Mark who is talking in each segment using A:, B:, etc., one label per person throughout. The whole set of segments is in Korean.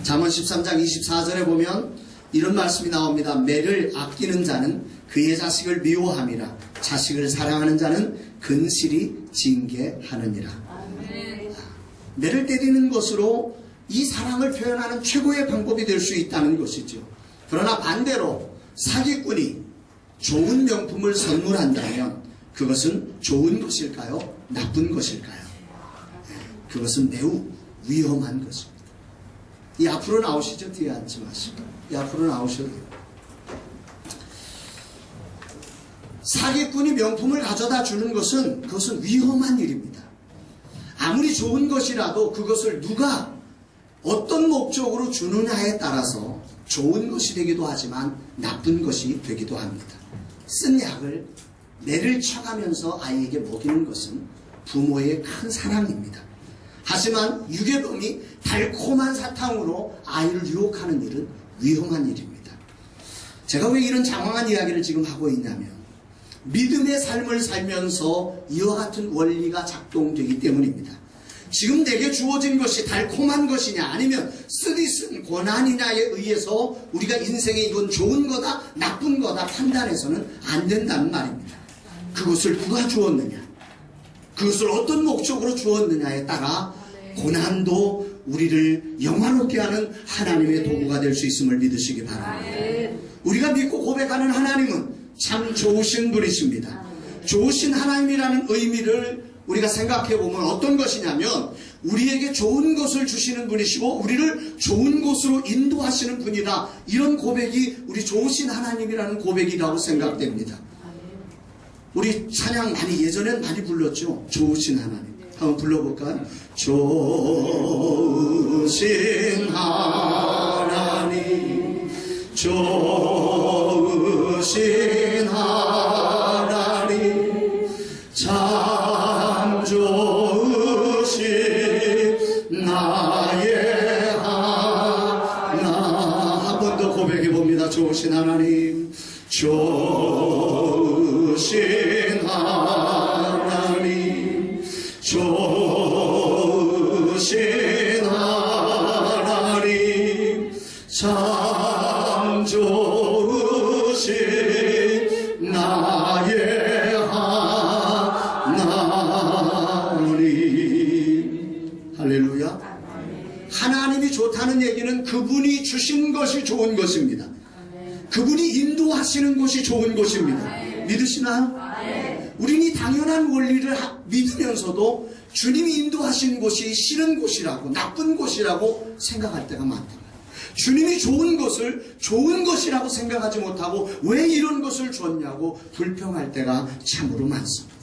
A: 잠언 13장 24절에 보면 이런 말씀이 나옵니다. 매를 아끼는 자는 그의 자식을 미워함이라. 자식을 사랑하는 자는 근실히 징계하느니라. 매를 때리는 것으로 이 사랑을 표현하는 최고의 방법이 될 수 있다는 것이죠. 그러나 반대로 사기꾼이 좋은 명품을 선물한다면 그것은 좋은 것일까요? 나쁜 것일까요? 그것은 매우 위험한 것입니다. 이 앞으로 나오시죠. 뒤에 앉지 마시고. 이 앞으로 나오셔도 돼요. 사기꾼이 명품을 가져다 주는 것은 그것은 위험한 일입니다. 아무리 좋은 것이라도 그것을 누가 어떤 목적으로 주느냐에 따라서 좋은 것이 되기도 하지만 나쁜 것이 되기도 합니다. 쓴 약을 매를 쳐가면서 아이에게 먹이는 것은 부모의 큰 사랑입니다. 하지만 유괴범이 달콤한 사탕으로 아이를 유혹하는 일은 위험한 일입니다. 제가 왜 이런 장황한 이야기를 지금 하고 있냐면 믿음의 삶을 살면서 이와 같은 원리가 작동되기 때문입니다. 지금 내게 주어진 것이 달콤한 것이냐 아니면 쓰디쓴 고난이냐에 의해서 우리가 인생에 이건 좋은 거다 나쁜 거다 판단해서는 안 된다는 말입니다. 그것을 누가 주었느냐, 그것을 어떤 목적으로 주었느냐에 따라 고난도 우리를 영화롭게 하는 하나님의 도구가 될 수 있음을 믿으시기 바랍니다. 우리가 믿고 고백하는 하나님은 참 좋으신 분이십니다. 좋으신 하나님이라는 의미를 우리가 생각해 보면 어떤 것이냐면 우리에게 좋은 것을 주시는 분이시고 우리를 좋은 곳으로 인도하시는 분이다. 이런 고백이 우리 좋으신 하나님이라는 고백이라고 생각됩니다. 우리 찬양 많이 예전엔 많이 불렀죠. 좋으신 하나님. 한번 불러볼까요? 좋으신 하나님, 좋으신 하나님, 참 좋으신 나의 하나. 한 번 더 고백해 봅니다. 좋으신 하나님, 좋으신 하나님, 좋으신 하나님, 참 좋으신 나의 하나님. 할렐루야. 하나님이 좋다는 얘기는 그분이 주신 것이 좋은 것입니다. 그분이 인도하시는 것이 좋은 것입니다. 믿으시나요? 우리는 이 당연한 원리를 믿으면서도 주님이 인도하신 곳이 싫은 곳이라고 나쁜 곳이라고 생각할 때가 많다. 주님이 좋은 것을 좋은 것이라고 생각하지 못하고 왜 이런 것을 줬냐고 불평할 때가 참으로 많습니다.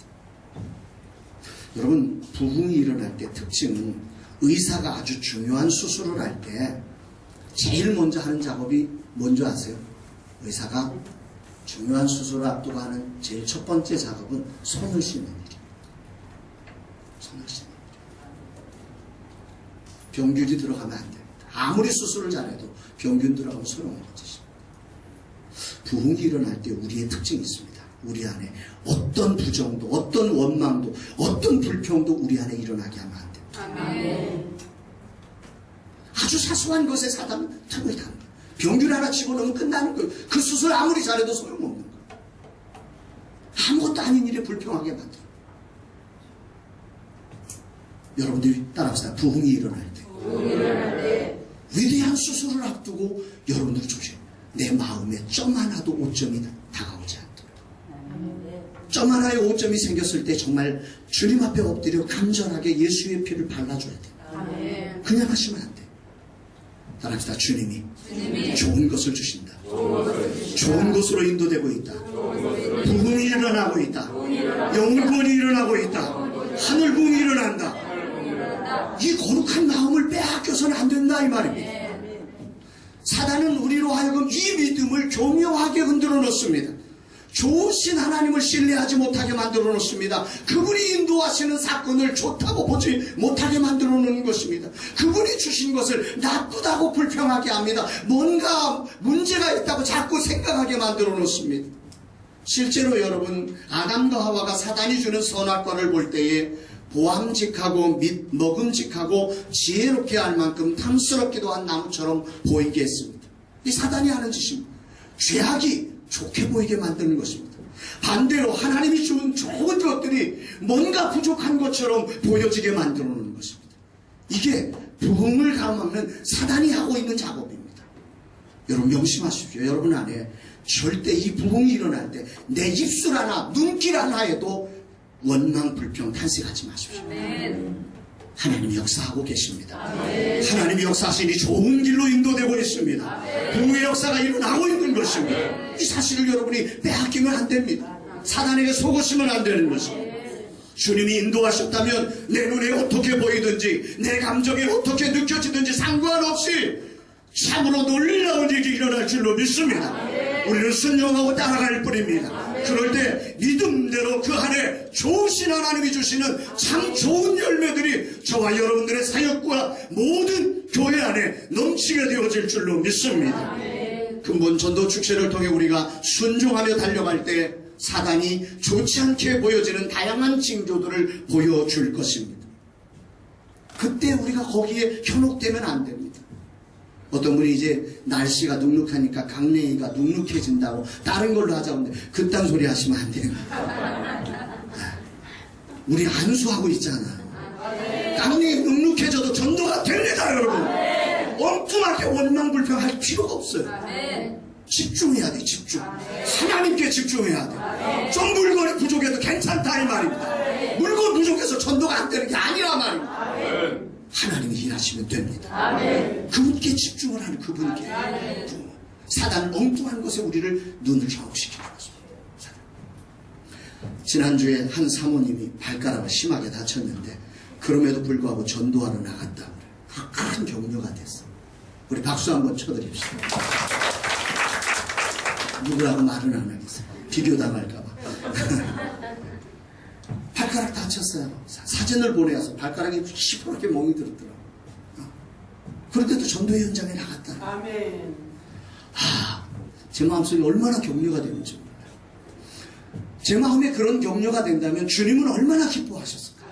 A: 여러분, 부흥이 일어날 때 특징은 의사가 아주 중요한 수술을 할 때 제일 먼저 하는 작업이 뭔지 아세요? 의사가 중요한 수술을 앞두고 하는 제일 첫 번째 작업은 손을 씻는 일입니다. 손을 씻는 일. 병균이 들어가면 안 됩니다. 아무리 수술을 잘해도 병균 들어가면 소용없는 짓입니다. 부흥이 일어날 때 우리의 특징이 있습니다. 우리 안에 어떤 부정도, 어떤 원망도, 어떤 불평도 우리 안에 일어나게 하면 안 됩니다. 아멘. 아주 사소한 것에 사단은 틈을 타는 거예요. 병균 하나 집어넣으면 끝나는 거예요. 그 수술 아무리 잘해도 소용없는 거예요. 아무것도 아닌 일에 불평하게 만들어요. 여러분들이 따라합시다. 부흥이 일어날 때. 위대한 수술을 앞두고 여러분들 조심. 내 마음에 점 하나도 오점이 다가오지 않도록. 점 하나의 오점이 생겼을 때 정말 주님 앞에 엎드려 간절하게 예수의 피를 발라줘야 돼요. 그냥 하시면 안 돼요. 따라합시다. 주님이 좋은 것을 주신다. 좋은 것으로 인도되고 있다. 부흥이 일어나고 있다. 영구원이 일어나고 있다. 하늘 부흥이 일어난다. 이 거룩한 마음을 빼앗겨서는 안 된다 이 말입니다. 사단은 우리로 하여금 이 믿음을 교묘하게 흔들어 놓습니다. 좋으신 하나님을 신뢰하지 못하게 만들어 놓습니다. 그분이 인도하시는 사건을 좋다고 보지 못하게 만들어 놓는 것입니다. 그분이 주신 것을 나쁘다고 불평하게 합니다. 뭔가 문제가 있다고 자꾸 생각하게 만들어 놓습니다. 실제로 여러분, 아담과 하와가 사단이 주는 선악과를 볼 때에 보암직하고 먹음직하고 지혜롭게 할 만큼 탐스럽기도 한 나무처럼 보이게 했습니다. 이 사단이 하는 짓입니다. 죄악이 좋게 보이게 만드는 것입니다. 반대로 하나님이 준 좋은 것들이 뭔가 부족한 것처럼 보여지게 만들어 놓는 것입니다. 이게 부흥을 가로막는 사단이 하고 있는 작업입니다. 여러분 명심하십시오. 여러분 안에 절대 이 부흥이 일어날 때 내 입술 하나 눈길 하나에도 원망 불평 탄식하지 마십시오. 하나님이 역사하고 계십니다. 하나님이 역사하시니 좋은 길로 인도되고 있습니다. 부흥의 역사가 일어나고 있는 것입니다. 이 사실을 여러분이 빼앗기면 안 됩니다. 사단에게 속으시면 안 되는 것입니다. 주님이 인도하셨다면 내 눈에 어떻게 보이든지 내 감정에 어떻게 느껴지든지 상관없이 참으로 놀라운 일이 일어날 줄로 믿습니다. 우리는 순종하고 따라갈 뿐입니다. 그럴 때 믿음대로 그 안에 좋으신 하나님이 주시는 참 좋은 열매들이 저와 여러분들의 사역과 모든 교회 안에 넘치게 되어질 줄로 믿습니다. 근본 전도 축제를 통해 우리가 순종하며 달려갈 때 사단이 좋지 않게 보여지는 다양한 징조들을 보여줄 것입니다. 그때 우리가 거기에 현혹되면 안 됩니다. 어떤 분이 이제 날씨가 눅눅하니까 강냉이가 눅눅해진다고 다른 걸로 하자고 하는데 그딴 소리 하시면 안 돼요. 우리 안수하고 있잖아요. 강냉이 눅눅해져도 전도가 됩니다, 여러분. 엉뚱하게 원망불평할 필요가 없어요. 집중해야 돼, 집중. 하나님께 집중해야 돼. 좀 물건이 부족해도 괜찮다 이 말입니다. 물건 부족해서 전도가 안 되는 게 아니라 말입니다. 하나님이 일하시면 됩니다. 그분께 집중을 하는 그분께. 사단은 엉뚱한 것에 우리를 눈을 현혹시키는 것입니다. 지난주에 한 사모님이 발가락을 심하게 다쳤는데 그럼에도 불구하고 전도하러 나갔다 그래요. 큰 격려가 됐어. 우리 박수 한번 쳐드립시다. 누구라고 말은 안 하겠어요. 비교당할까봐. 발가락 다쳤어요. 사진을 보내서 발가락이 시퍼렇게 멍이 들었더라고요. 그런데도 전도의 현장에 나갔다.
B: 아멘.
A: 제 마음속에 얼마나 격려가 되는지 몰라요. 제 마음에 그런 격려가 된다면 주님은 얼마나 기뻐하셨을까.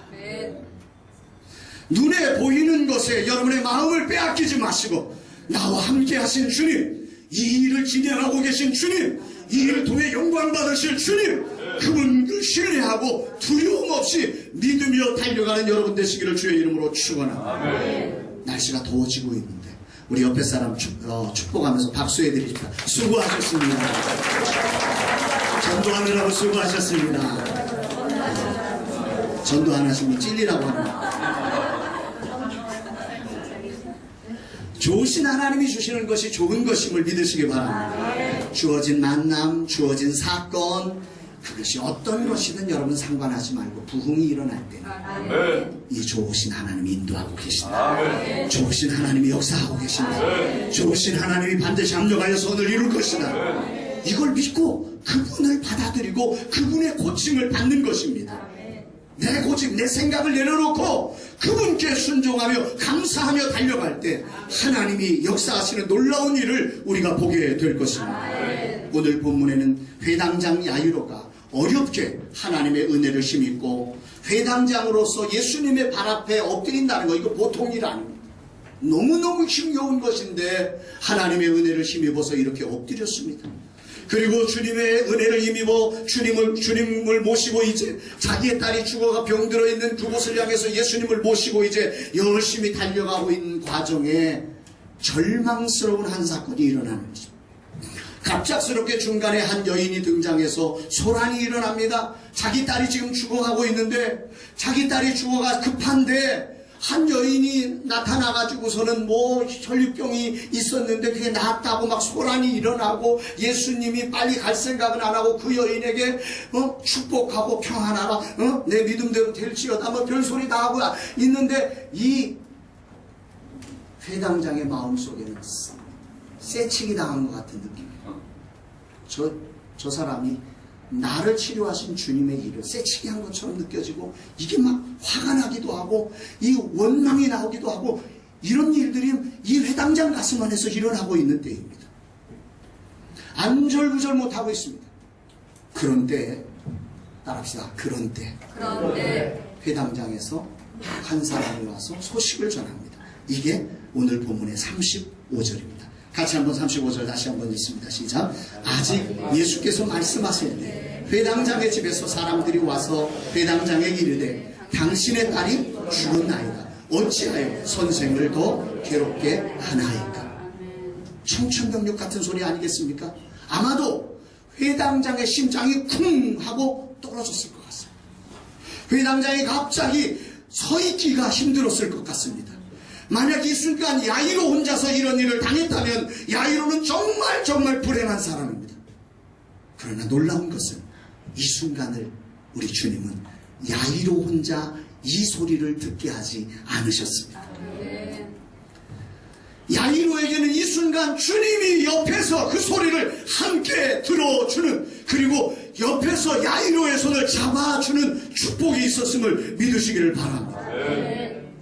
A: 눈에 보이는 것에 여러분의 마음을 빼앗기지 마시고 나와 함께 하신 주님, 이 일을 진행하고 계신 주님, 이 일을 통해 영광 받으실 주님, 그분을 신뢰하고 두려움 없이 믿으며 달려가는 여러분 되시기를 주의 이름으로 축원합니다. 날씨가 더워지고 있는데 우리 옆에 사람 축복하면서 박수해 드립니다. 수고하셨습니다. 전도하느라고 수고하셨습니다. 전도 안 하시면 찔리라고 합니다. 좋으신 하나님이 주시는 것이 좋은 것임을 믿으시기 바랍니다. 주어진 만남, 주어진 사건, 그것이 어떤 것이든 여러분 상관하지 말고 부흥이 일어날 때는 이 좋으신 하나님이 인도하고 계신다. 좋으신 하나님이 역사하고 계신다. 좋으신 하나님이 반드시 합력하여 선을 이룰 것이다. 이걸 믿고 그분을 받아들이고 그분의 고침을 받는 것입니다. 내 고집, 내 생각을 내려놓고 그분께 순종하며 감사하며 달려갈 때 하나님이 역사하시는 놀라운 일을 우리가 보게 될 것입니다. 오늘 본문에는 회당장 야이로가 어렵게 하나님의 은혜를 힘입고 회당장으로서 예수님의 발 앞에 엎드린다는 거, 이거 보통 일 아닙니다. 너무너무 힘겨운 것인데 하나님의 은혜를 힘입어서 이렇게 엎드렸습니다. 그리고 주님의 은혜를 힘입어 주님을 모시고 이제 자기의 딸이 죽어가 병들어 있는 그곳을 향해서 예수님을 모시고 이제 열심히 달려가고 있는 과정에 절망스러운 한 사건이 일어나는 것입니다. 갑작스럽게 중간에 한 여인이 등장해서 소란이 일어납니다. 자기 딸이 지금 죽어가고 있는데 자기 딸이 죽어가 급한데 한 여인이 나타나가지고서는 혈류병이 있었는데 그게 나았다고 막 소란이 일어나고 예수님이 빨리 갈 생각은 안 하고 그 여인에게 축복하고 평안하라, 내 믿음대로 될지어다 별소리 다 하고 있는데 이 회당장의 마음속에는 쇠치기 당한 것 같은 느낌이에요. 저 사람이 나를 치료하신 주님의 일을 쇠치기 한 것처럼 느껴지고 이게 막 화가 나기도 하고 이 원망이 나오기도 하고 이런 일들이 이 회당장 가슴 안에서 일어나고 있는 때입니다. 안절부절 못하고 있습니다. 그런데 따라합시다. 그런데 회당장에서 한 사람이 와서 소식을 전합니다. 이게 오늘 본문의 35절입니다. 같이 한번 35절 다시 한번 읽습니다. 시작. 아직 예수께서 말씀하실 때 회당장의 집에서 사람들이 와서 회당장에게 이르되 당신의 딸이 죽었나이다. 어찌하여 선생을 더 괴롭게 하나이까? 청천벽력 같은 소리 아니겠습니까? 아마도 회당장의 심장이 쿵 하고 떨어졌을 것 같습니다. 회당장이 갑자기 서 있기가 힘들었을 것 같습니다. 만약 이 순간 야이로 혼자서 이런 일을 당했다면 야이로는 정말 불행한 사람입니다. 그러나 놀라운 것은 이 순간을 우리 주님은 야이로 혼자 이 소리를 듣게 하지 않으셨습니다. 야이로에게는 이 순간 주님이 옆에서 그 소리를 함께 들어주는, 그리고 옆에서 야이로의 손을 잡아주는 축복이 있었음을 믿으시기를 바랍니다.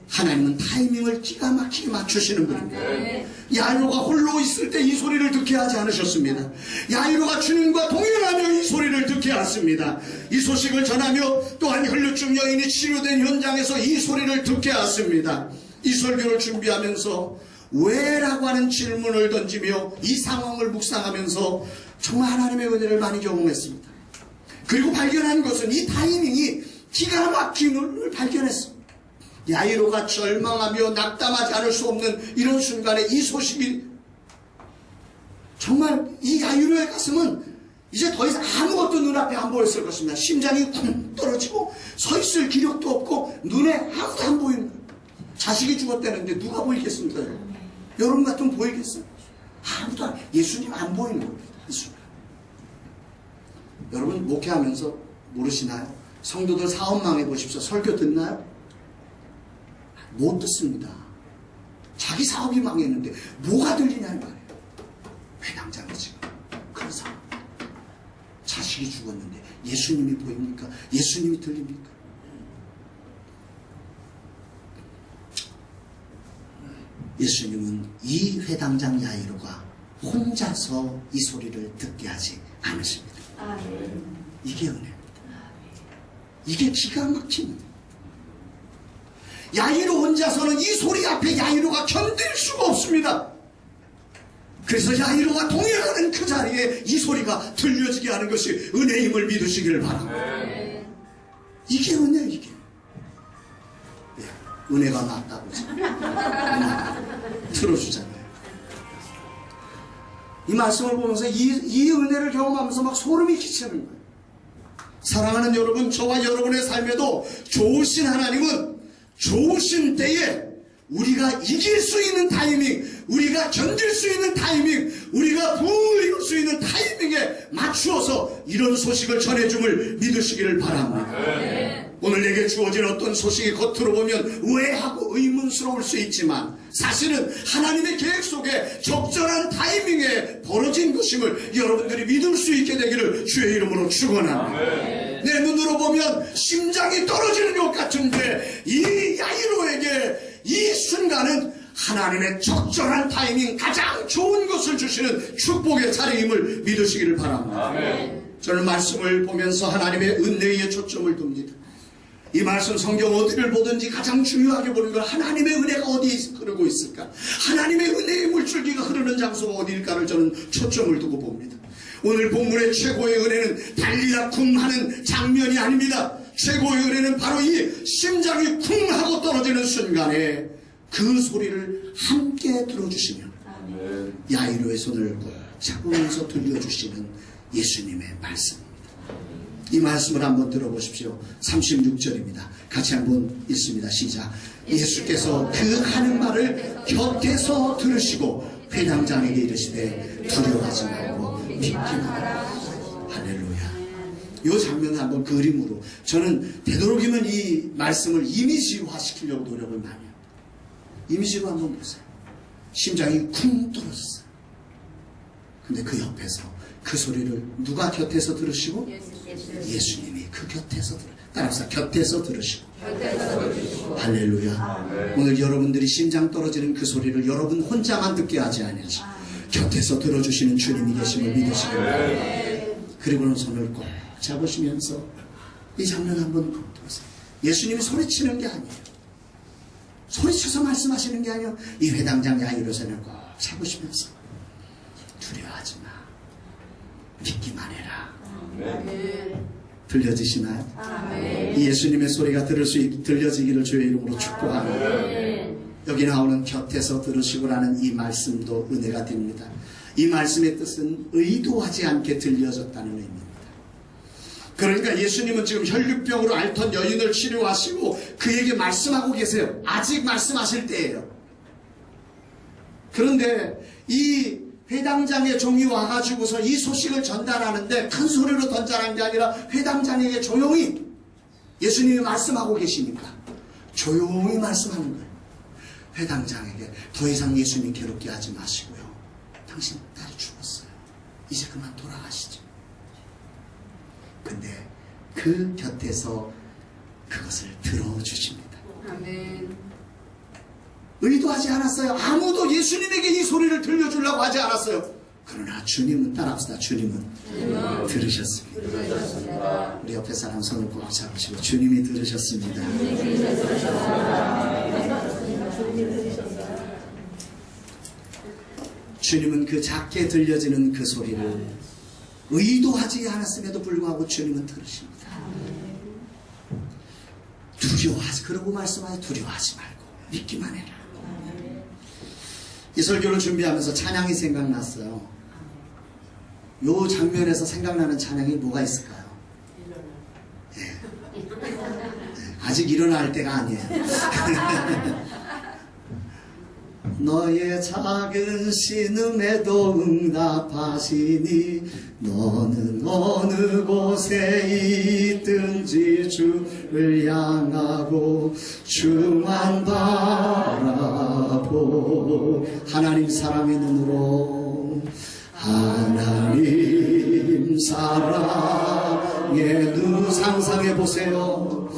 A: 하나님은 타이밍을 기가 막히게 맞추시는 분입니다. 야이로가 홀로 있을 때 이 소리를 듣게 하지 않으셨습니다. 야이로가 주님과 동행하며 이 소리를 듣게 하십니다. 이 소식을 전하며 또한 혈루증 여인이 치료된 현장에서 이 소리를 듣게 하십니다. 이 설교를 준비하면서 왜라고 하는 질문을 던지며 이 상황을 묵상하면서 정말 하나님의 은혜를 많이 경험했습니다. 그리고 발견한 것은 이 타이밍이 기가 막힘을 발견했습니다. 야이로가 절망하며 낙담하지 않을 수 없는 이런 순간에 이 소식이, 정말 이 야이로의 가슴은 이제 더 이상 아무것도 눈앞에 안 보였을 것입니다. 심장이 쿵 떨어지고 서 있을 기력도 없고 눈에 아무도 안 보이는 거예요. 자식이 죽었다는데 누가 보이겠습니까? 여러분 같으면 보이겠어요? 아무도 안, 예수님 안 보이는 겁니다. 이 순간. 여러분 목회하면서 모르시나요? 성도들 사업 망해 보십시오. 설교 듣나요? 못 듣습니다. 자기 사업이 망했는데 뭐가 들리냐는 말이에요. 회당장이 지금 그런 상황. 자식이 죽었는데 예수님이 보입니까? 예수님이 들립니까? 예수님은 이 회당장 야이로가 혼자서 이 소리를 듣게 하지 않으십니다. 이게 은혜입니다. 이게 기가 막힙니다. 야이로 혼자서는 이 소리 앞에 야이로가 견딜 수가 없습니다. 그래서 야이로가 동행하는 그 자리에 이 소리가 들려지게 하는 것이 은혜임을 믿으시기를 바랍니다. 이게 은혜, 이게. 네, 은혜가 낫다고 들어주잖아요. 이 말씀을 보면서 이 은혜를 경험하면서 막 소름이 끼치는 거예요. 사랑하는 여러분, 저와 여러분의 삶에도 좋으신 하나님은 좋으신 때에 우리가 이길 수 있는 타이밍, 우리가 견딜 수 있는 타이밍, 우리가 부을 이룰 수 있는 타이밍에 맞추어서 이런 소식을 전해줌을 믿으시기를 바랍니다. 오늘 내게 주어진 어떤 소식이 겉으로 보면 의아하고 의문스러울 수 있지만 사실은 하나님의 계획 속에 적절한 타이밍에 벌어진 것임을 여러분들이 믿을 수 있게 되기를 주의 이름으로 축원합니다. 내 눈으로 보면 심장이 떨어지는 것 같은데 이 야이로에게 이 순간은 하나님의 적절한 타이밍, 가장 좋은 것을 주시는 축복의 자리임을 믿으시기를 바랍니다. 저는 말씀을 보면서 하나님의 은혜에 초점을 둡니다. 이 말씀 성경 어디를 보든지 가장 중요하게 보는 건 하나님의 은혜가 어디에 흐르고 있을까, 하나님의 은혜의 물줄기가 흐르는 장소가 어디일까를 저는 초점을 두고 봅니다. 오늘 본문의 최고의 은혜는 달리다 쿵 하는 장면이 아닙니다. 최고의 은혜는 바로 이 심장이 쿵 하고 떨어지는 순간에 그 소리를 함께 들어주시며 야이로의 손을 꼭 잡으면서 들려주시는 예수님의 말씀입니다. 이 말씀을 한번 들어보십시오. 36절입니다. 같이 한번 읽습니다. 시작. 예수께서 그 하는 말을 곁에서 들으시고 회당장에게 이르시되 두려워하지 말고 믿기만. 할렐루야. 이 장면을 한번 그림으로, 저는 되도록이면 이 말씀을 이미지화 시키려고 노력을 많이 합니다. 이미지로 한번 보세요. 심장이 쿵 떨어졌어요. 근데 그 옆에서 그 소리를 누가 곁에서 들으시고? 예수님이 그 곁에서 따라서 곁에서 들으시고. 할렐루야. 오늘 여러분들이 심장 떨어지는 그 소리를 여러분 혼자만 듣게 하지 아니하시, 곁에서 들어주시는 주님이 계심을 믿으시기 바랍니다. 그리고는 손을 꼭 잡으시면서 이 장면 한번 보세요. 예수님이 소리치는 게 아니에요. 소리쳐서 말씀하시는 게 아니에요. 이 회당장 야이로선을 꼭 잡으시면서 두려워하지 마. 믿기만 해라. 들려지시나요? 이 예수님의 소리가 들려지기를 주의 이름으로 축복합니다. 여기 나오는 곁에서 들으시고라는 이 말씀도 은혜가 됩니다. 이 말씀의 뜻은 의도하지 않게 들려졌다는 의미입니다. 그러니까 예수님은 지금 혈류병으로 앓던 여인을 치료하시고 그에게 말씀하고 계세요. 아직 말씀하실 때예요. 그런데 이 회당장의 종이 와가지고서 이 소식을 전달하는데 큰 소리로 전달한 게 아니라 회당장에게 조용히 예수님이 말씀하고 계시니까 조용히 말씀하는 거예요. 회당장에게 더 이상 예수님 괴롭게 하지 마시고요. 당신 딸이 죽었어요. 이제 그만 돌아가시죠. 근데 그 곁에서 그것을 들어주십니다.
B: 아멘.
A: 의도하지 않았어요. 아무도 예수님에게 이 소리를 들려주려고 하지 않았어요. 그러나 주님은, 따라합시다. 주님은 들으셨습니다. 우리 옆에 사람 손을 꼭 잡으시고 주님이 들으셨습니다. 주님은 그 작게 들려지는 그 소리를 의도하지 않았음에도 불구하고 주님은 들으십니다. 두려워하지, 그러고 말씀하세요. 두려워하지 말고 믿기만 해라. 이 설교를 준비하면서 찬양이 생각났어요. 요 장면에서 생각나는 찬양이 뭐가 있을까요? 네. 아직 일어날 때가 아니에요. 너의 작은 신음에도 응답하시니 너는 어느 곳에 있든지 주를 향하고 주만 바라보. 하나님 사랑의 눈으로, 하나님 사랑의 눈 상상해 보세요.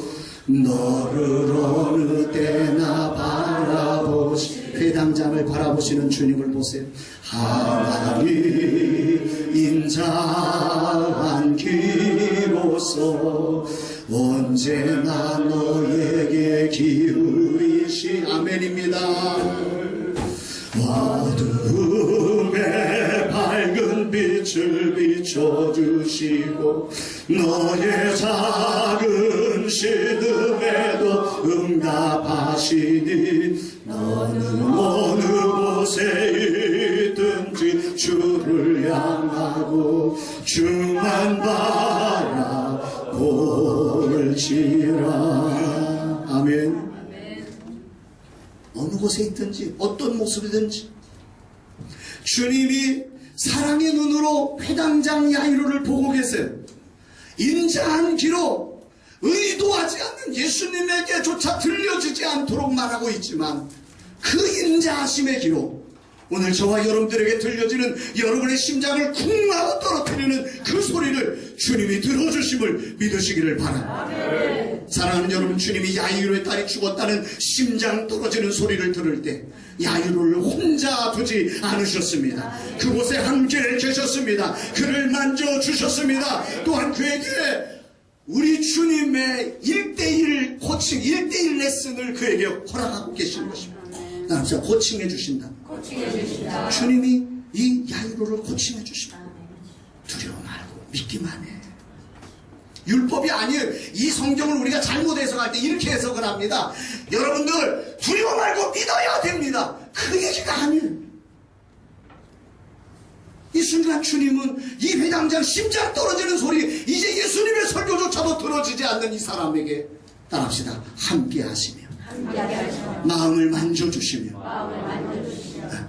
A: 너를 어느 때나 바라보시, 회당장을 바라보시는 주님을 보세요. 하나님 인자한 귀로서 언제나 너에게 기울이시. 아멘입니다. 어둠에 밝은 빛을 비춰주시고 너의 작은 시름에도 응답하시니 너는 어느 곳에 있든지 주를 향하고 주만 바라볼지라. 아멘. 어느 곳에 있든지 어떤 모습이든지 주님이 사랑의 눈으로 회당장 야이로를 보고 계세요. 인자한 귀로 의도하지 않는 예수님에게조차 들려지지 않도록 말하고 있지만 그 인자하심의 귀로 오늘 저와 여러분들에게 들려지는 여러분의 심장을 쿵 하고 떨어뜨리는 그 소리를 주님이 들어주심을 믿으시기를 바랍니다. 사랑하는 여러분, 주님이 야이로의 딸이 죽었다는 심장 떨어지는 소리를 들을 때 야이로를 혼자 두지 않으셨습니다. 그곳에 함께 계셨습니다. 그를 만져주셨습니다. 또한 그에게 우리 주님의 1:1 코칭, 1:1 레슨을 그에게 허락하고 계시는 것입니다. 나는 코칭해 주신다. 주님이 이 야이로를 코칭해 주십니다. 두려워 말고 믿기만 해. 율법이 아니에요. 이 성경을 우리가 잘못 해석할 때 이렇게 해석을 합니다. 여러분들 두려워 말고 믿어야 됩니다. 그 얘기가 아니에요. 이 순간 주님은 이 회당장 심장 떨어지는 소리, 이제 예수님의 설교조차도 들어지지 않는 이 사람에게 따라합시다. 함께 하시며 마음을 만져주시며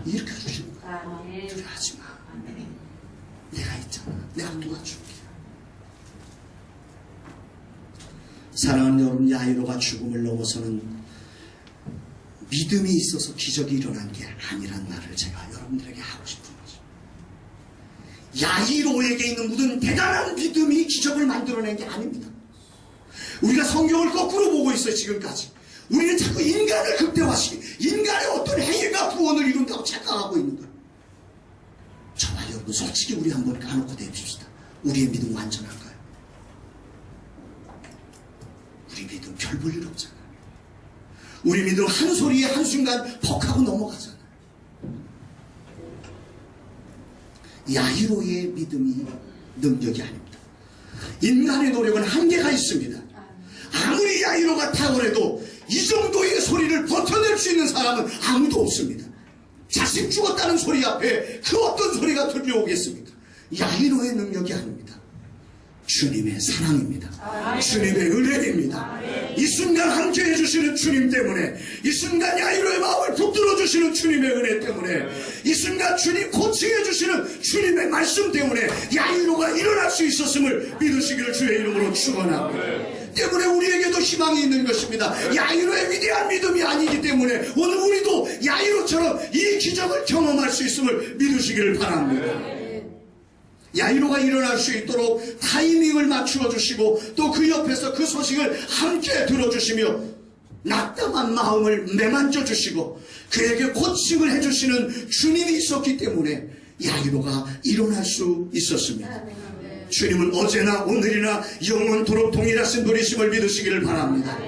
A: 이렇게 해주시는 거예요. 두려워하지 마. 내가 있잖아. 내가 도와줄게. 사랑하는 여러분, 야이로가 죽음을 넘어서는 믿음이 있어서 기적이 일어난 게 아니란 말을 제가 여러분들에게 하고 싶은 거죠. 야이로에게 있는 모든 대단한 믿음이 기적을 만들어낸 게 아닙니다. 우리가 성경을 거꾸로 보고 있어요. 지금까지 우리는 자꾸 인간을 극대화시키고 인간의 어떤 행위가 구원을 이룬다고 착각하고 있는 거예요. 저와 여러분 솔직히 우리 한번 까놓고 대봅시다. 우리의 믿음 완전한가요? 우리 믿음 별 볼 일 없잖아. 우리 믿음 한 소리에 한순간 퍽하고 넘어가잖아. 야이로의 믿음이 능력이 아닙니다. 인간의 노력은 한계가 있습니다. 아무리 야이로가 탁월해도 이 정도의 소리를 버텨낼 수 있는 사람은 아무도 없습니다. 자식 죽었다는 소리 앞에 그 어떤 소리가 들려오겠습니까? 야이로의 능력이 아닙니다. 주님의 사랑입니다. 주님의 은혜입니다. 이 순간 함께 해주시는 주님 때문에, 이 순간 야이로의 마음을 붙들어 주시는 주님의 은혜 때문에, 이 순간 주님 코칭해 주시는 주님의 말씀 때문에 야이로가 일어날 수 있었음을 믿으시기를 주의 이름으로 축원합니다. 때문에 우리에게도 희망이 있는 것입니다. 야이로의 위대한 믿음이 아니기 때문에 오늘 우리도 야이로처럼 이 기적을 경험할 수 있음을 믿으시기를 바랍니다. 야이로가 일어날 수 있도록 타이밍을 맞추어 주시고 또 그 옆에서 그 소식을 함께 들어주시며 낙담한 마음을 매만져 주시고 그에게 코칭을 해주시는 주님이 있었기 때문에 야이로가 일어날 수 있었습니다. 주님은 어제나 오늘이나 영원토록 동일하신 분이심을 믿으시기를 바랍니다.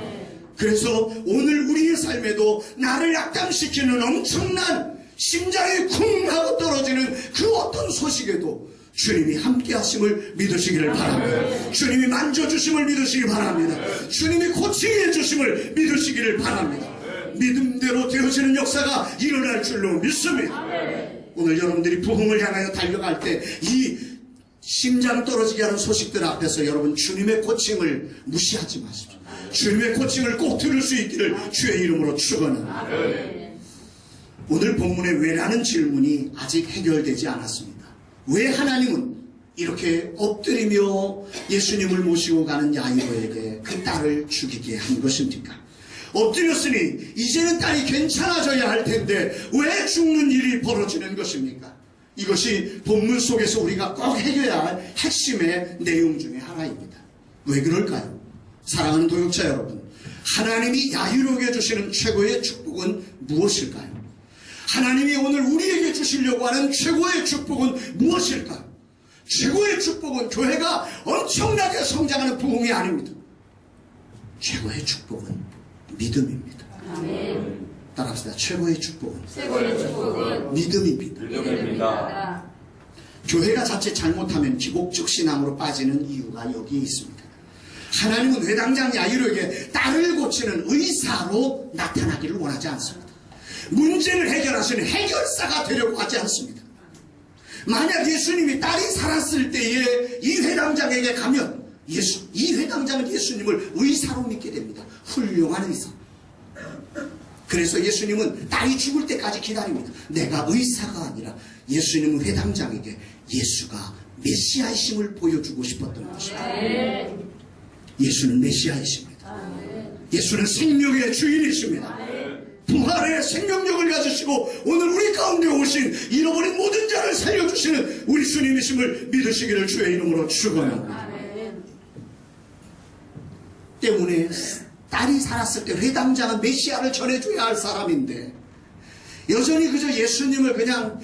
A: 그래서 오늘 우리의 삶에도 나를 낙담시키는 엄청난 심장이 쿵 하고 떨어지는 그 어떤 소식에도 주님이 함께 하심을 믿으시기를 바랍니다. 주님이 만져주심을 믿으시기 바랍니다. 주님이 코칭해 주심을 믿으시기를 바랍니다. 믿음대로 되어지는 역사가 일어날 줄로 믿습니다. 오늘 여러분들이 부흥을 향하여 달려갈 때 이 심장 떨어지게 하는 소식들 앞에서 여러분 주님의 코칭을 무시하지 마십시오. 주님의 코칭을 꼭 들을 수 있기를 주의 이름으로 축원합니다. 오늘 본문의 왜라는 질문이 아직 해결되지 않았습니다. 왜 하나님은 이렇게 엎드리며 예수님을 모시고 가는 야이로에게 그 딸을 죽이게 한 것입니까? 엎드렸으니 이제는 딸이 괜찮아져야 할 텐데 왜 죽는 일이 벌어지는 것입니까? 이것이 본문 속에서 우리가 꼭 해결해야 할 핵심의 내용 중에 하나입니다. 왜 그럴까요? 사랑하는 도역자 여러분, 하나님이 야이로에게 주시는 최고의 축복은 무엇일까요? 하나님이 오늘 우리에게 주시려고 하는 최고의 축복은 무엇일까요? 최고의 축복은 교회가 엄청나게 성장하는 부흥이 아닙니다. 최고의 축복은 믿음입니다. 아멘. 따라합시다. 최고의 축복은 믿음입니다.
B: 믿음입니다.
A: 교회가 자칫 잘못하면 기복적 신앙으로 빠지는 이유가 여기에 있습니다. 하나님은 회당장 야이로에게 딸을 고치는 의사로 나타나기를 원하지 않습니다. 문제를 해결하시는 해결사가 되려고 하지 않습니다. 만약 예수님이 딸이 살았을 때에 이 회당장에게 가면 이 회당장은 예수님을 의사로 믿게 됩니다. 훌륭한 의사. 그래서 예수님은 딸이 죽을 때까지 기다립니다. 내가 의사가 아니라 예수님은 회당장에게 예수가 메시아이심을 보여주고 싶었던 것입니다. 예수는 메시아이십니다. 예수는 생명의 주인이십니다. 부활의 생명력을 가지시고 오늘 우리 가운데 오신 잃어버린 모든 자를 살려주시는 우리 주님이심을 믿으시기를 주의 이름으로 축원합니다. 때문에 딸이 살았을 때 회당장은 메시아를 전해줘야 할 사람인데 여전히 그저 예수님을 그냥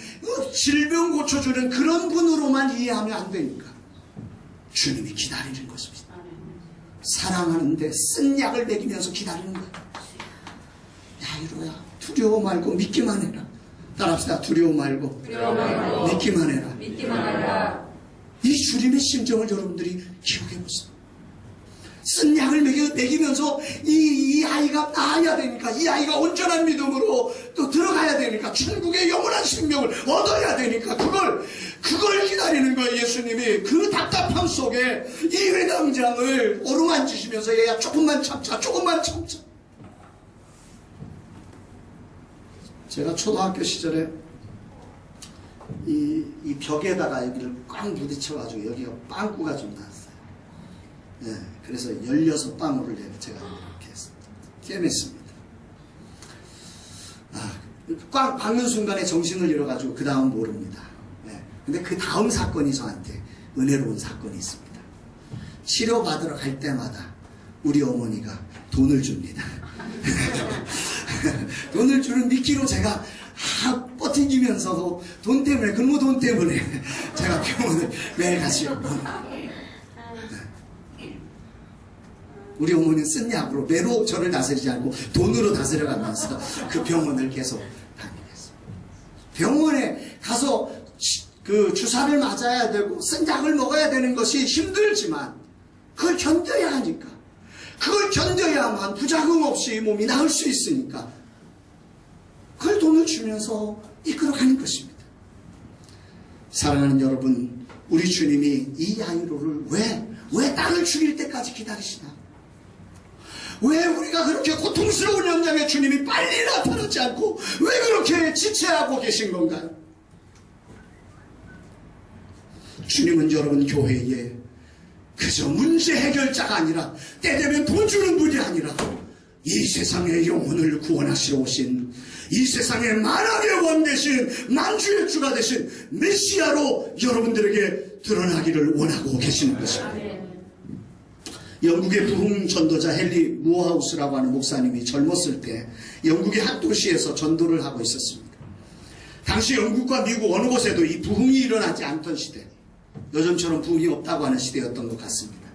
A: 질병 고쳐주는 그런 분으로만 이해하면 안 되니까 주님이 기다리는 것입니다. 사랑하는데 쓴 약을 먹이면서 기다리는 거예요. 야이로야, 두려워 말고 믿기만 해라. 따라합시다. 두려워 말고 믿기만 해라. 이 주님의 심정을 여러분들이 기억해 보세요. 쓴 약을 먹이면서 이 아이가 나아야 되니까, 이 아이가 온전한 믿음으로 또 들어가야 되니까, 천국의 영원한 생명을 얻어야 되니까 그걸 기다리는 거예요. 예수님이 그 답답함 속에 이 회당장을 어루만지시면서 얘야 조금만 참자. 제가 초등학교 시절에 이 벽에다가 여기를 꽉 부딪혀가지고 여기가 빵꾸가 좀 났어요. 네, 그래서 16방울을 제가 이렇게 꿰맸습니다. 꽉 박는 순간에 정신을 잃어가지고 그 다음 모릅니다. 네, 근데 그 다음 사건이 저한테 은혜로운 사건이 있습니다. 치료받으러 갈 때마다 우리 어머니가 돈을 줍니다. 돈을 주는 미끼로 제가 버티면서도 돈 때문에, 근무 돈 때문에 제가 병원을 매일 갔어요. 우리 어머니는 쓴 약으로 매로 저를 다스리지 않고 돈으로 다스려가면서 그 병원을 계속 다니겠습니다. 병원에 가서 그 주사를 맞아야 되고 쓴 약을 먹어야 되는 것이 힘들지만 그걸 견뎌야 하니까, 그걸 견뎌야만 부작용 없이 몸이 나을 수 있으니까 그걸 돈을 주면서 이끌어가는 것입니다. 사랑하는 여러분, 우리 주님이 이 야이로를 왜 딸을 죽일 때까지 기다리시나? 왜 우리가 그렇게 고통스러운 현장에 주님이 빨리 나타나지 않고 왜 그렇게 지체하고 계신 건가요? 주님은 여러분 교회에 그저 문제 해결자가 아니라 때되면 돈 주는 분이 아니라 이 세상의 영혼을 구원하시러 오신, 이 세상의 만왕의 원 되신, 만주의 주가 되신 메시아로 여러분들에게 드러나기를 원하고 계시는 것입니다. 영국의 부흥 전도자 헨리 무어하우스라고 하는 목사님이 젊었을 때 영국의 한 도시에서 전도를 하고 있었습니다. 당시 영국과 미국 어느 곳에도 이 부흥이 일어나지 않던 시대, 요즘처럼 부흥이 없다고 하는 시대였던 것 같습니다.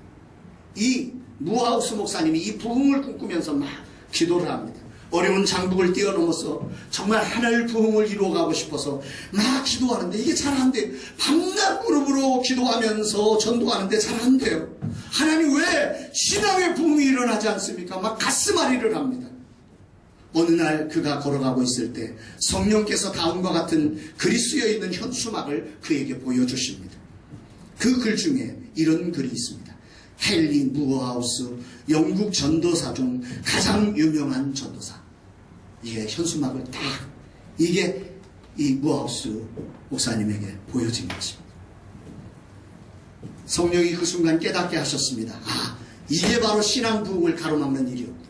A: 이 무어하우스 목사님이 이 부흥을 꿈꾸면서 막 기도를 합니다. 어려운 장벽을 뛰어넘어서 정말 하늘 부흥을 이루어가고 싶어서 막 기도하는데 이게 잘 안 돼요. 밤낮 무릎으로 기도하면서 전도하는데 잘 안 돼요. 하나님 왜 신앙의 부흥이 일어나지 않습니까? 막 가슴앓이를 합니다. 어느 날 그가 걸어가고 있을 때 성령께서 다음과 같은 글이 쓰여 있는 현수막을 그에게 보여주십니다. 그 글 중에 이런 글이 있습니다. 헨리 무어하우스, 영국 전도사 중 가장 유명한 전도사. 이게 현수막을 딱, 이게 이 무어하우스 목사님에게 보여진 것입니다. 성령이 그 순간 깨닫게 하셨습니다. 아, 이게 바로 신앙 부흥을 가로막는 일이었구나.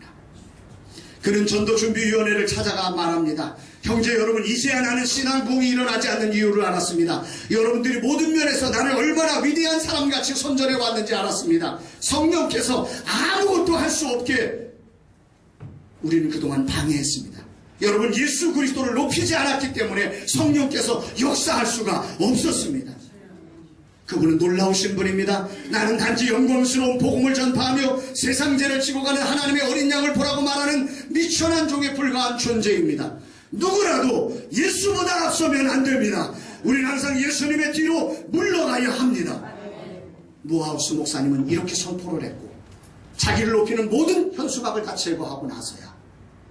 A: 그는 전도준비위원회를 찾아가 말합니다. 형제 여러분, 이제야 나는 신앙 부흥이 일어나지 않는 이유를 알았습니다. 여러분들이 모든 면에서 나를 얼마나 위대한 사람같이 선전해 왔는지 알았습니다. 성령께서 아무것도 할 수 없게 우리는 그동안 방해했습니다. 여러분, 예수 그리스도를 높이지 않았기 때문에 성령께서 역사할 수가 없었습니다. 그분은 놀라우신 분입니다. 나는 단지 영광스러운 복음을 전파하며 세상죄를 지고 가는 하나님의 어린 양을 보라고 말하는 미천한 종에 불과한 존재입니다. 누구라도 예수보다 앞서면 안 됩니다. 우리는 항상 예수님의 뒤로 물러가야 합니다. 무어하우스 목사님은 이렇게 선포를 했고, 자기를 높이는 모든 현수막을 다 제거하고 나서야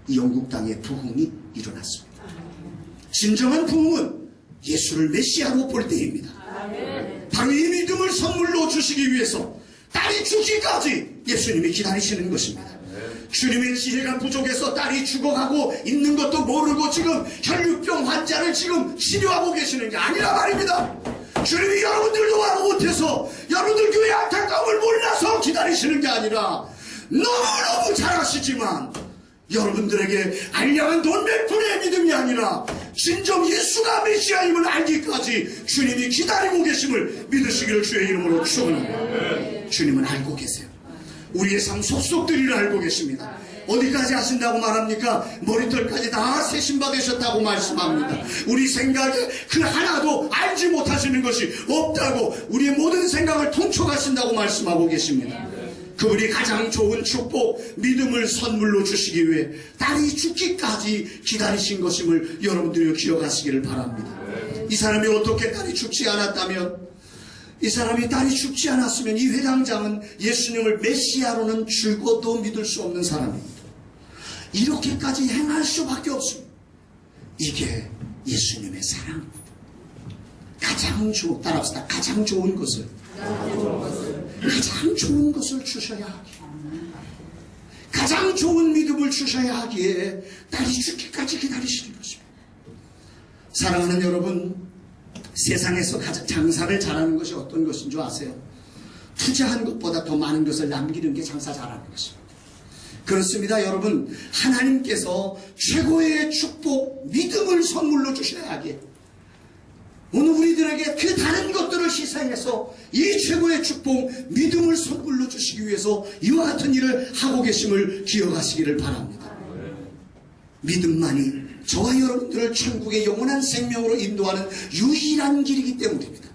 A: 이 영국 땅에 부흥이 일어났습니다. 진정한 부흥은 예수를 메시아로 볼 때입니다. 바로 이 믿음을 선물로 주시기 위해서 딸이 죽기까지 예수님이 기다리시는 것입니다. 주님의 지혜가 부족해서 딸이 죽어가고 있는 것도 모르고 지금 혈류병 환자를 지금 치료하고 계시는 게 아니라 말입니다. 주님이 여러분들 도와고 못해서 여러분들 교회 안타까움을 몰라서 기다리시는 게 아니라 너무너무 잘하시지만 여러분들에게 알량한 돈 몇 푼의 믿음이 아니라 진정 예수가 메시아임을 알기까지 주님이 기다리고 계심을 믿으시기를 주의 이름으로 축원합니다. 주님은 알고 계세요. 우리의 삶 속속들이를 알고 계십니다. 어디까지 하신다고 말합니까? 머리털까지 다 세신바 되셨다고 말씀합니다. 우리 생각에 그 하나도 알지 못하시는 것이 없다고, 우리의 모든 생각을 통촉하신다고 말씀하고 계십니다. 그분이 가장 좋은 축복, 믿음을 선물로 주시기 위해 딸이 죽기까지 기다리신 것임을 여러분들이 기억하시기를 바랍니다. 이 사람이 어떻게 딸이 죽지 않았다면, 이 사람이 딸이 죽지 않았으면 이 회당장은 예수님을 메시아로는 죽어도 믿을 수 없는 사람입니다. 이렇게까지 행할 수밖에 없습니다. 이게 예수님의 사랑입니다. 따라합시다. 가장 좋은 것을 주셔야 하기에, 가장 좋은 믿음을 주셔야 하기에 딸이 죽기까지 기다리시는 것입니다. 사랑하는 여러분, 세상에서 가장 장사를 잘하는 것이 어떤 것인 줄 아세요? 투자한 것보다 더 많은 것을 남기는 게 장사 잘하는 것입니다. 그렇습니다. 여러분, 하나님께서 최고의 축복, 믿음을 선물로 주셔야 하기에 오늘 우리들에게 그 다른 것들을 희생해서 이 최고의 축복, 믿음을 선물로 주시기 위해서 이와 같은 일을 하고 계심을 기억하시기를 바랍니다. 믿음만이 저와 여러분들을 천국의 영원한 생명으로 인도하는 유일한 길이기 때문입니다.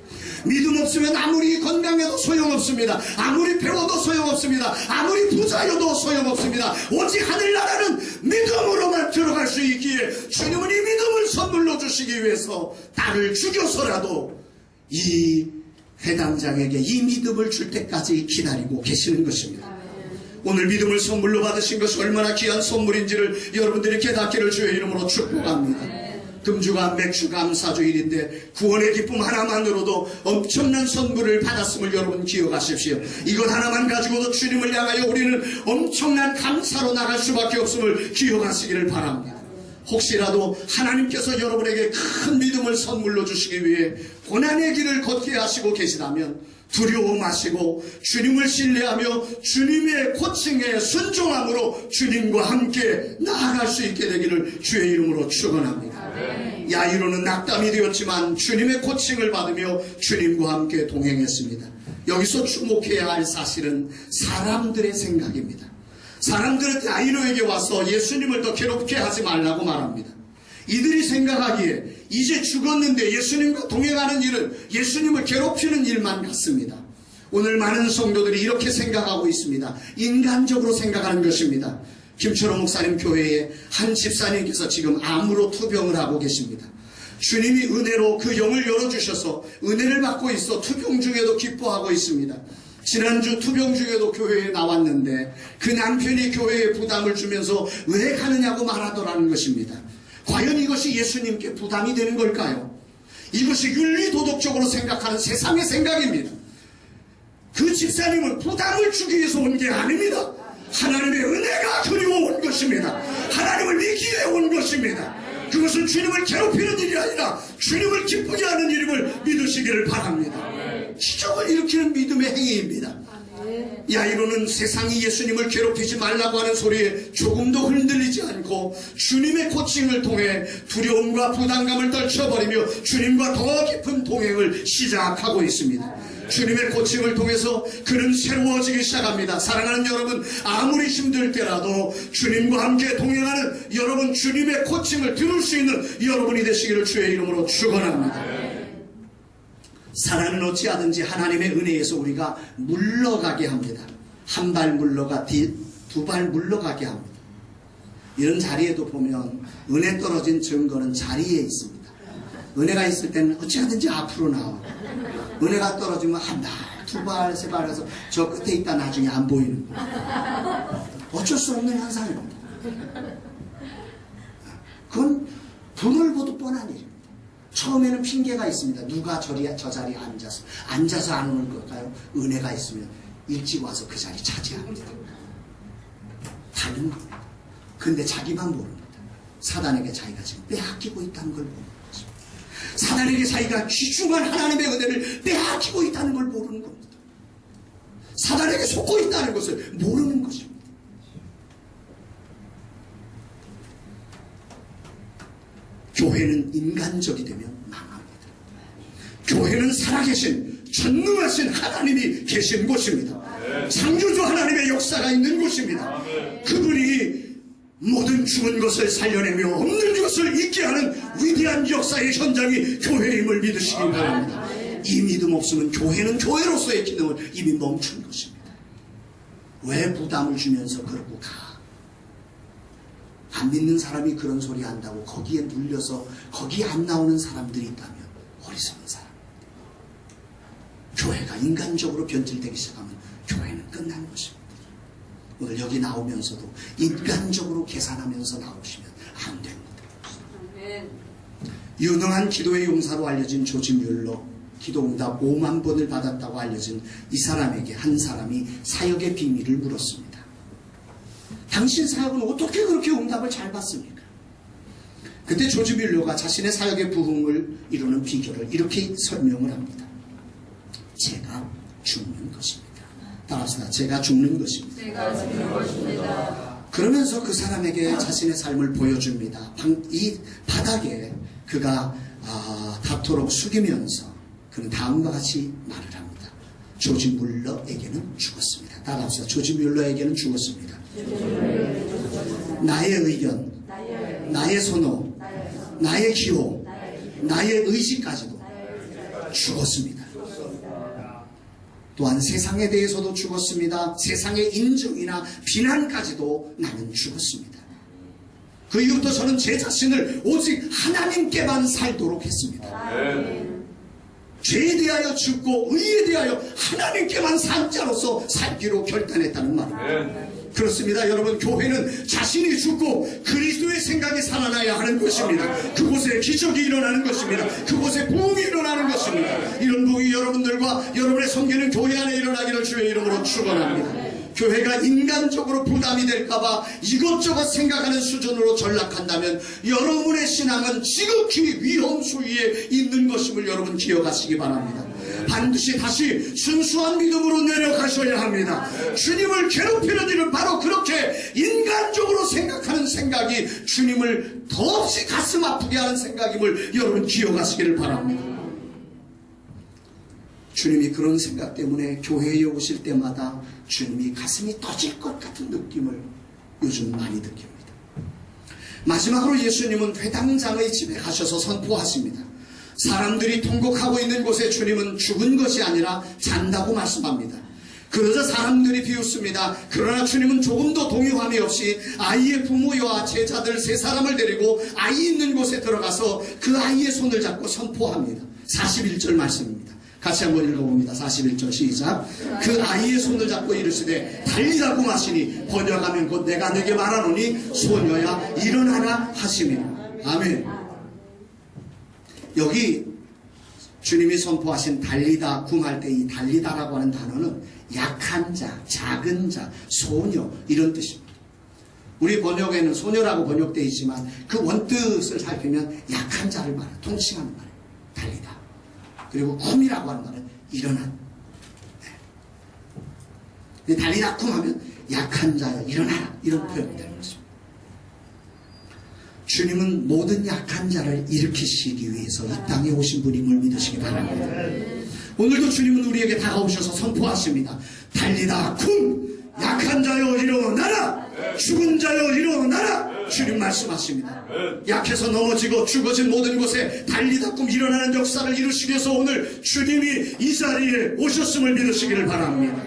A: 믿음 없으면 아무리 건강해도 소용없습니다. 아무리 배워도 소용없습니다. 아무리 부자여도 소용없습니다. 오직 하늘나라는 믿음으로만 들어갈 수 있기에 주님은 이 믿음을 선물로 주시기 위해서 딸을 죽여서라도 이 회당장에게 이 믿음을 줄 때까지 기다리고 계시는 것입니다. 오늘 믿음을 선물로 받으신 것이 얼마나 귀한 선물인지를 여러분들이 깨닫기를 주의 이름으로 축복합니다. 금주간 맥주 감사주일인데 구원의 기쁨 하나만으로도 엄청난 선물을 받았음을 여러분 기억하십시오. 이것 하나만 가지고도 주님을 향하여 우리는 엄청난 감사로 나갈 수밖에 없음을 기억하시기를 바랍니다. 혹시라도 하나님께서 여러분에게 큰 믿음을 선물로 주시기 위해 고난의 길을 걷게 하시고 계시다면 두려워 마시고 주님을 신뢰하며 주님의 코칭에 순종함으로 주님과 함께 나아갈 수 있게 되기를 주의 이름으로 축원합니다. 야이로는 낙담이 되었지만 주님의 코칭을 받으며 주님과 함께 동행했습니다. 여기서 주목해야 할 사실은 사람들의 생각입니다. 사람들은 야이로에게 와서 예수님을 더 괴롭게 하지 말라고 말합니다. 이들이 생각하기에 이제 죽었는데 예수님과 동행하는 일은 예수님을 괴롭히는 일만 같습니다. 오늘 많은 성도들이 이렇게 생각하고 있습니다. 인간적으로 생각하는 것입니다. 김철호 목사님 교회에 한 집사님께서 지금 암으로 투병을 하고 계십니다. 주님이 은혜로 그 영을 열어주셔서 은혜를 받고 있어 투병 중에도 기뻐하고 있습니다. 지난주 투병 중에도 교회에 나왔는데 그 남편이 교회에 부담을 주면서 왜 가느냐고 말하더라는 것입니다. 과연 이것이 예수님께 부담이 되는 걸까요? 이것이 윤리도덕적으로 생각하는 세상의 생각입니다. 그 집사님은 부담을 주기 위해서 온 게 아닙니다. 하나님의 은혜가 그리워 온 것입니다. 하나님을 믿기 위해 온 것입니다. 그것은 주님을 괴롭히는 일이 아니라 주님을 기쁘게 하는 일임을 믿으시기를 바랍니다. 기적을 일으키는 믿음의 행위입니다. 야이로는 세상이 예수님을 괴롭히지 말라고 하는 소리에 조금도 흔들리지 않고 주님의 코칭을 통해 두려움과 부담감을 떨쳐버리며 주님과 더 깊은 동행을 시작하고 있습니다. 주님의 코칭을 통해서 그는 새로워지기 시작합니다. 사랑하는 여러분, 아무리 힘들 때라도 주님과 함께 동행하는 여러분, 주님의 코칭을 들을 수 있는 여러분이 되시기를 주의 이름으로 축원합니다. 사랑은 어찌하든지 하나님의 은혜에서 우리가 물러가게 합니다. 한 발 물러가 두 발 물러가게 합니다. 이런 자리에도 보면 은혜 떨어진 증거는 자리에 있습니다. 은혜가 있을 때는 어찌하든지 앞으로 나와. 은혜가 떨어지면 한 발, 두 발, 세 발 해서 저 끝에 있다 나중에 안 보이는 거예요. 어쩔 수 없는 현상입니다. 그건 눈을 보도 뻔한 일입니다. 처음에는 핑계가 있습니다. 누가 저 자리에 앉아서 안 오는 걸까요? 은혜가 있으면 일찍 와서 그 자리 차지합니다. 다른 겁니다. 근데 자기만 모릅니다. 사단에게 자기가 지금 빼앗기고 있다는 걸 모르는 것입니다. 사단에게 자기가 귀중한 하나님의 은혜를 빼앗기고 있다는 걸 모르는 겁니다. 사단에게 속고 있다는 것을 모르는 것입니다. 교회는 인간적이 되면 망합니다. 교회는 살아계신 전능하신 하나님이 계신 곳입니다. 창조주 하나님의 역사가 있는 곳입니다. 그분이 모든 죽은 것을 살려내며 없는 것을 있게 하는 위대한 역사의 현장이 교회임을 믿으시기 바랍니다. 이 믿음 없으면 교회는 교회로서의 기능을 이미 멈춘 것입니다. 왜 부담을 주면서 그러고 가? 안 믿는 사람이 그런 소리 한다고 거기에 눌려서 거기에 안 나오는 사람들이 있다면 어리석은 사람입니다. 교회가 인간적으로 변질되기 시작하면 교회는 끝난 것입니다. 오늘 여기 나오면서도 인간적으로 계산하면서 나오시면 안 됩니다. 유능한 기도의 용사로 알려진 조지 뮬러, 기도응답 5만 번을 받았다고 알려진 이 사람에게 한 사람이 사역의 비밀을 물었습니다. 당신 사역은 어떻게 그렇게 응답을 잘 받습니까? 그때 조지 뮬러가 자신의 사역의 부흥을 이루는 비결을 이렇게 설명을 합니다. 제가 죽는 것입니다. 따라합시다. 제가 죽는 것입니다.
B: 제가 죽는 것입니다.
A: 그러면서 그 사람에게 자신의 삶을 보여줍니다. 이 바닥에 그가 닿도록 숙이면서 그는 다음과 같이 말을 합니다. 조지 뮬러에게는 죽었습니다. 따라합시다. 조지 뮬러에게는 죽었습니다. 나의 의견, 나의 선호, 나의 기호, 나의 의지까지도 죽었습니다. 또한 세상에 대해서도 죽었습니다. 세상의 인정이나 비난까지도 나는 죽었습니다. 그 이후부터 저는 제 자신을 오직 하나님께만 살도록 했습니다. 죄에 대하여 죽고 의에 대하여 하나님께만 산 자로서 살기로 결단했다는 말입니다. 그렇습니다. 여러분, 교회는 자신이 죽고 그리스도의 생각이 살아나야 하는 것입니다. 그곳에 기적이 일어나는 것입니다. 그곳에 부흥이 일어나는 것입니다. 이런 부흥이 여러분들과 여러분의 섬기는 교회 안에 일어나기를 주의 이름으로 축원합니다. 교회가 인간적으로 부담이 될까봐 이것저것 생각하는 수준으로 전락한다면 여러분의 신앙은 지극히 위험 수위에 있는 것임을 여러분 기억하시기 바랍니다. 반드시 다시 순수한 믿음으로 내려가셔야 합니다. 주님을 괴롭히는 일은 바로 그렇게 인간적으로 생각하는 생각이 주님을 더없이 가슴 아프게 하는 생각임을 여러분 기억하시기를 바랍니다. 주님이 그런 생각 때문에 교회에 오실 때마다 주님이 가슴이 터질 것 같은 느낌을 요즘 많이 느낍니다. 마지막으로 예수님은 회당장의 집에 가셔서 선포하십니다. 사람들이 통곡하고 있는 곳에 주님은 죽은 것이 아니라 잔다고 말씀합니다. 그러자 사람들이 비웃습니다. 그러나 주님은 조금도 동요함이 없이 아이의 부모와 제자들 세 사람을 데리고 아이 있는 곳에 들어가서 그 아이의 손을 잡고 선포합니다. 41절 말씀입니다. 같이 한번 읽어봅니다. 41절 시작. 그 아이의 손을 잡고 이르시되 달리라고 하시니 번역하면 곧 내가 네게 말하노니 소녀야 일어나라 하시니라. 아멘. 여기 주님이 선포하신 달리다 kum할 때 이 달리다라고 하는 단어는 약한 자, 작은 자, 소녀 이런 뜻입니다. 우리 번역에는 소녀라고 번역되어 있지만 그 원뜻을 살피면 약한 자를 말해요. 통칭하는 말이에요. 달리다. 그리고 kum이라고 하는 말은 일어난. 네. 달리다 kum 하면 약한 자여 일어나라 이런 표현이 되는 것입니다. 주님은 모든 약한 자를 일으키시기 위해서 이 땅에 오신 분임을 믿으시기 바랍니다. 오늘도 주님은 우리에게 다가오셔서 선포하십니다. 달리다 쿵 약한 자여 일어나라 죽은 자여 일어나라 주님 말씀하십니다. 약해서 넘어지고 죽어진 모든 곳에 달리다 쿵 일어나는 역사를 이루시기 위해서 오늘 주님이 이 자리에 오셨음을 믿으시기를 바랍니다.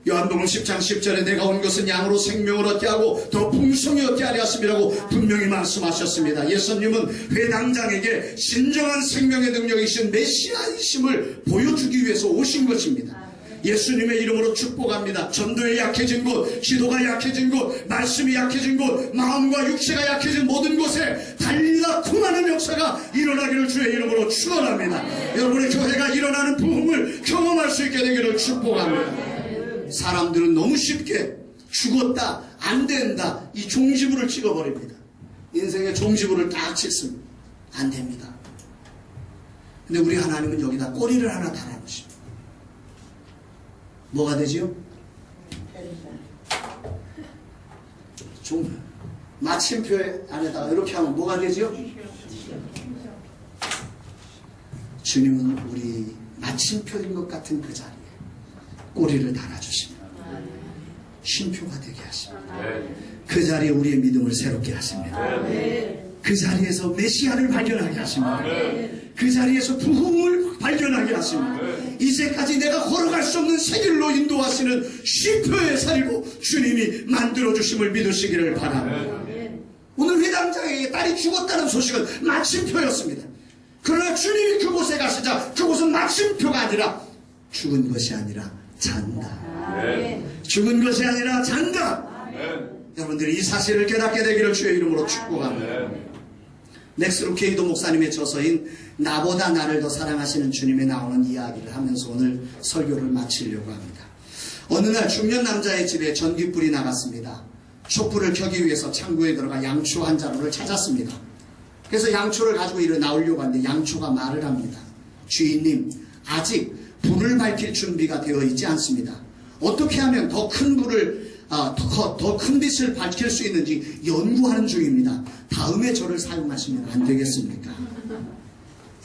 A: 요한복음 10장 10절에 내가 온 것은 양으로 생명을 얻게 하고 더 풍성히 얻게 하려 하심이라고 분명히 말씀하셨습니다. 예수님은 회당장에게 진정한 생명의 능력이신 메시아이심을 보여주기 위해서 오신 것입니다. 예수님의 이름으로 축복합니다. 전도에 약해진 곳, 기도가 약해진 곳, 말씀이 약해진 곳, 마음과 육체가 약해진 모든 곳에 달리다 쿵하는 역사가 일어나기를 주의 이름으로 축원합니다. 여러분의 교회가 일어나는 부흥을 경험할 수 있게 되기를 축복합니다. 사람들은 너무 쉽게 죽었다, 안 된다, 이 종지부를 찍어버립니다. 인생의 종지부를 딱 찍습니다. 안 됩니다. 근데 우리 하나님은 여기다 꼬리를 하나 달아놓으십니다. 뭐가 되지요? 마침표 안에다가 이렇게 하면 뭐가 되지요? 주님은 우리 마침표인 것 같은 그 자리에 꼬리를 달아주십니다. 쉼표가 되게 하십니다. 그 자리에 우리의 믿음을 새롭게 하십니다. 그 자리에서 메시아를 발견하게 하십니다. 그 자리에서 부흥을 발견하게 하십니다. 이제까지 내가 걸어갈 수 없는 새 길로 인도하시는 쉼표의 자리로 주님이 만들어주심을 믿으시기를 바랍니다. 오늘 회당장에게 딸이 죽었다는 소식은 마침표였습니다. 그러나 주님이 그곳에 가시자 그곳은 마침표가 아니라 죽은 것이 아니라 잔다. 죽은 것이 아니라 잔다. 여러분들이 이 사실을 깨닫게 되기를 주의 이름으로 축복합니다. 넥스루 케이도 목사님의 저서인 나보다 나를 더 사랑하시는 주님에 나오는 이야기를 하면서 오늘 설교를 마치려고 합니다. 어느 날 중년 남자의 집에 전기불이 나갔습니다. 촛불을 켜기 위해서 창고에 들어가 양초 한 자루를 찾았습니다. 그래서 양초를 가지고 일어 나오려고 하는데 양초가 말을 합니다. 주인님, 아직 불을 밝힐 준비가 되어 있지 않습니다. 어떻게 하면 더 큰 불을 더 큰 빛을 밝힐 수 있는지 연구하는 중입니다. 다음에 저를 사용하시면 안 되겠습니까?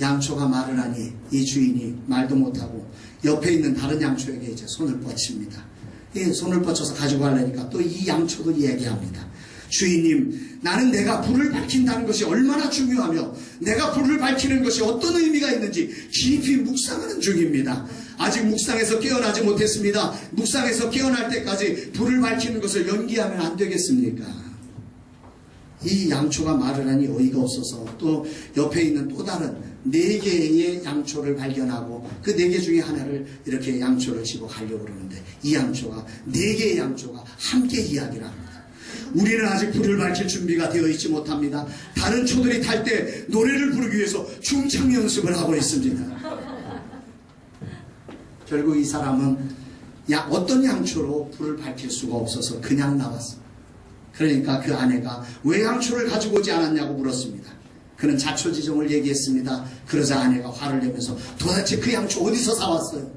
A: 양초가 말을 하니 이 주인이 말도 못하고 옆에 있는 다른 양초에게 이제 손을 뻗칩니다. 손을 뻗쳐서 가지고 가려니까 또 이 양초도 얘기합니다. 주인님, 나는 내가 불을 밝힌다는 것이 얼마나 중요하며 내가 불을 밝히는 것이 어떤 의미가 있는지 깊이 묵상하는 중입니다. 아직 묵상에서 깨어나지 못했습니다. 묵상에서 깨어날 때까지 불을 밝히는 것을 연기하면 안 되겠습니까? 이 양초가 말을 하니 어이가 없어서 또 옆에 있는 또 다른 4개의 양초를 발견하고 그 4개 중에 하나를 이렇게 양초를 집어 가려고 그러는데 이 양초가 4개의 양초가 함께 이야기를 합니다. 우리는 아직 불을 밝힐 준비가 되어 있지 못합니다. 다른 초들이 탈 때 노래를 부르기 위해서 중창 연습을 하고 있습니다. 결국 이 사람은 어떤 양초로 불을 밝힐 수가 없어서 그냥 나왔습니다. 그러니까 그 아내가 왜 양초를 가지고 오지 않았냐고 물었습니다. 그는 자초지종을 얘기했습니다. 그러자 아내가 화를 내면서 도대체 그 양초 어디서 사왔어요?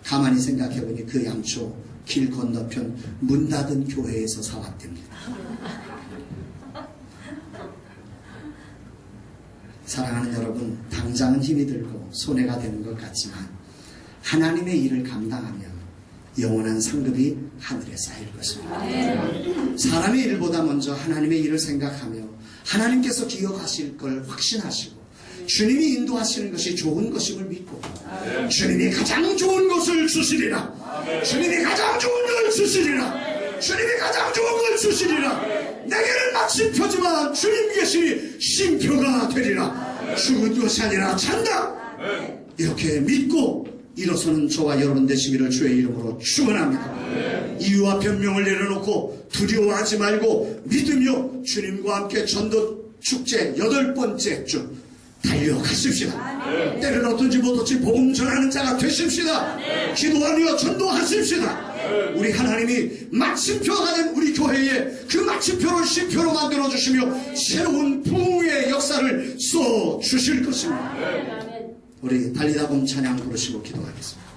A: 가만히 생각해보니 그 양초 길 건너편 문 닫은 교회에서 사왔답니다. 사랑하는 여러분, 당장은 힘이 들고 손해가 되는 것 같지만 하나님의 일을 감당하면 영원한 상급이 하늘에 쌓일 것입니다. 사람의 일보다 먼저 하나님의 일을 생각하며 하나님께서 기억하실 걸 확신하시고 주님이 인도하시는 것이 좋은 것임을 믿고 주님이 가장 좋은 것을 주시리라. 주님이 가장 좋은 걸 주시리라. 주님이 가장 좋은 걸 주시리라. 내게는 마침표지만 주님 계시니 쉼표가 되리라. 죽은 것이 아니라 찬다. 이렇게 믿고 일어서는 저와 여러분 되시기를 주의 이름으로 축원합니다. 이유와 변명을 내려놓고 두려워하지 말고 믿으며 주님과 함께 전도 축제 8번째 주 달려가십시다. 때는 어떤지 못할지 복음 전하는 자가 되십시다. 기도하며 전도하십시다. 우리 하나님이 마침표가 된 우리 교회에 그 마침표를 쉼표로 만들어 주시며 새로운 부흥의 역사를 써 주실 것입니다. 우리 달리다 봄 찬양 부르시고 기도하겠습니다.